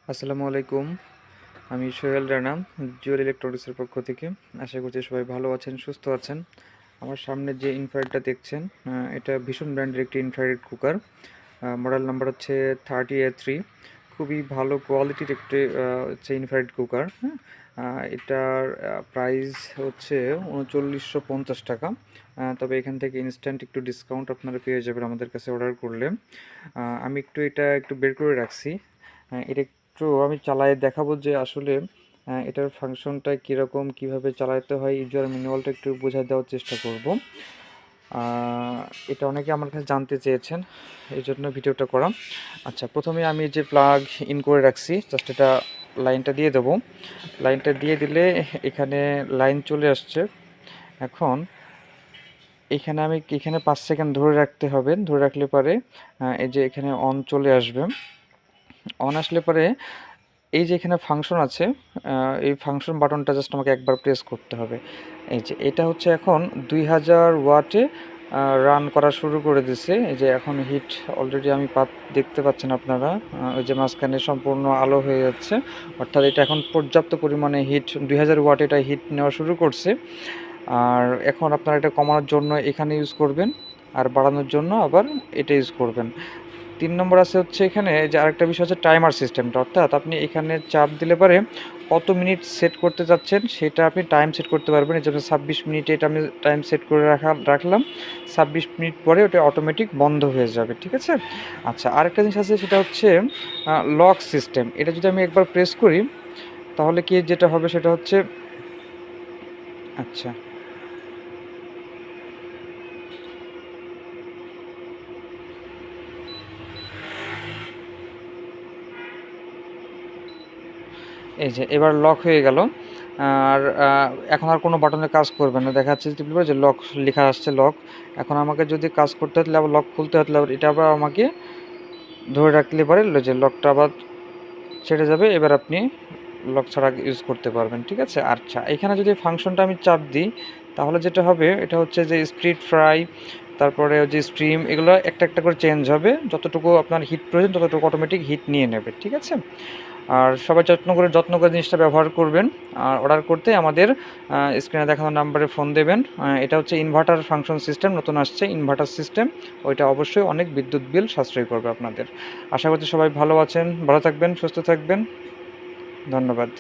আসসালামু আলাইকুম। আমি সোহেল রানা, জুয়েল ইলেকট্রনিক্সের পক্ষ থেকে। আশা করছি সবাই ভালো আছেন, সুস্থ আছেন। আমার সামনে যে ইনফ্রারেডটা দেখছেন, এটা ভীষণ ব্র্যান্ডের একটি ইনফ্রারেড কুকার। মডেল নাম্বার হচ্ছে 30A3। খুবই ভালো কোয়ালিটির একটি হচ্ছে ইনফ্রারেড কুকার। হ্যাঁ, এটার প্রাইস হচ্ছে 3950 টাকা। তবে এখান থেকে ইনস্ট্যান্ট একটু ডিসকাউন্ট আপনারা পেয়ে যাবেন আমাদের কাছে অর্ডার করলে। আমি এটা একটু বের করে রাখছি। এটা একটু আমি চালায়ে দেখাবো যে আসলে এটার ফাংশনটা কীরকম, কীভাবে চালাতে হয়, ইউজার ম্যানুয়ালটা একটু বোঝায় দেওয়ার চেষ্টা করব। এটা অনেকে আমার কাছে জানতে চেয়েছেন, এই জন্য ভিডিওটা করা। আচ্ছা, প্রথমে আমি যে প্লাগ ইন করে রাখছি, জাস্ট এটা লাইনটা দিয়ে দেবো। লাইনটা দিয়ে দিলে এখানে লাইন চলে আসছে। এখন এখানে 5 সেকেন্ড ধরে রাখতে হবে, ধরে রাখলে পরে এই যে এখানে অন চলে আসবে। অন আসলে পরে এই যে এখানে ফাংশন আছে, এই ফাংশন বাটনটা জাস্ট আমাকে একবার প্রেস করতে হবে। এই যে এটা হচ্ছে এখন 2000 ওয়াটে রান করা শুরু করে দিছে। এই যে এখন হিট অলরেডি আমি দেখতে পাচ্ছেন আপনারা, ওই যে মাঝখানে সম্পূর্ণ আলো হয়ে যাচ্ছে, অর্থাৎ এটা এখন পর্যাপ্ত পরিমাণে হিট 2000 ওয়াটে এটা হিট নেওয়া শুরু করছে। আর এখন আপনারা এটা কমানোর জন্য এখানে ইউজ করবেন, আর বাড়ানোর জন্য আবার এটা ইউজ করবেন। 3 নম্বর আছে হচ্ছে এখানে যে আরেকটা বিষয় হচ্ছে টাইমার সিস্টেমটা, অর্থাৎ আপনি এখানে চাপ দিলে পরে কত মিনিট সেট করতে চাচ্ছেন সেটা আপনি টাইম সেট করতে পারবেন। এই জন্য 26 মিনিটে এটা আমি টাইম সেট করে রাখলাম। 26 মিনিট পরে ওটা অটোমেটিক বন্ধ হয়ে যাবে, ঠিক আছে? আচ্ছা, আরেকটা জিনিস আছে, সেটা হচ্ছে লক সিস্টেম। এটা যদি আমি একবার প্রেস করি তাহলে কি যেটা হবে সেটা হচ্ছে, আচ্ছা, এই যে এবার লক হয়ে গেল। আর এখন আর কোনো বাটনে কাজ করবে না, দেখা যাচ্ছে যে লক লেখা আসছে, লক। এখন আমাকে যদি কাজ করতে হয় তাহলে আবার লক খুলতে হয়, তাহলে আবার এটা আবার আমাকে ধরে রাখলে পারে যে লকটা আবার ছেড়ে যাবে। এবার আপনি লক ছাড়া ইউজ করতে পারবেন, ঠিক আছে? আচ্ছা, এখানে যদি ফাংশনটা আমি চাপ দিই তাহলে যেটা হবে এটা হচ্ছে যে স্পিড ফ্রাই, তারপরে যে স্ট্রিম, এগুলো একটা একটা করে চেঞ্জ হবে। যতটুকু আপনার হিট প্রয়োজন ততটুকু অটোমেটিক হিট নিয়ে নেবে, ঠিক আছে? আর সবাই যত্ন করে জিনিসটা ব্যবহার করবেন। আর অর্ডার করতে আমাদের স্ক্রিনে দেখানো নাম্বারে ফোন দেবেন। এটা হচ্ছে ইনভার্টার ফাংশন সিস্টেম, নতুন আসছে ইনভার্টার সিস্টেম। ওইটা অবশ্যই অনেক বিদ্যুৎ বিল সাশ্রয় করবে আপনাদের। আশা করছি সবাই ভালো আছেন, ভালো থাকবেন, সুস্থ থাকবেন। ধন্যবাদ।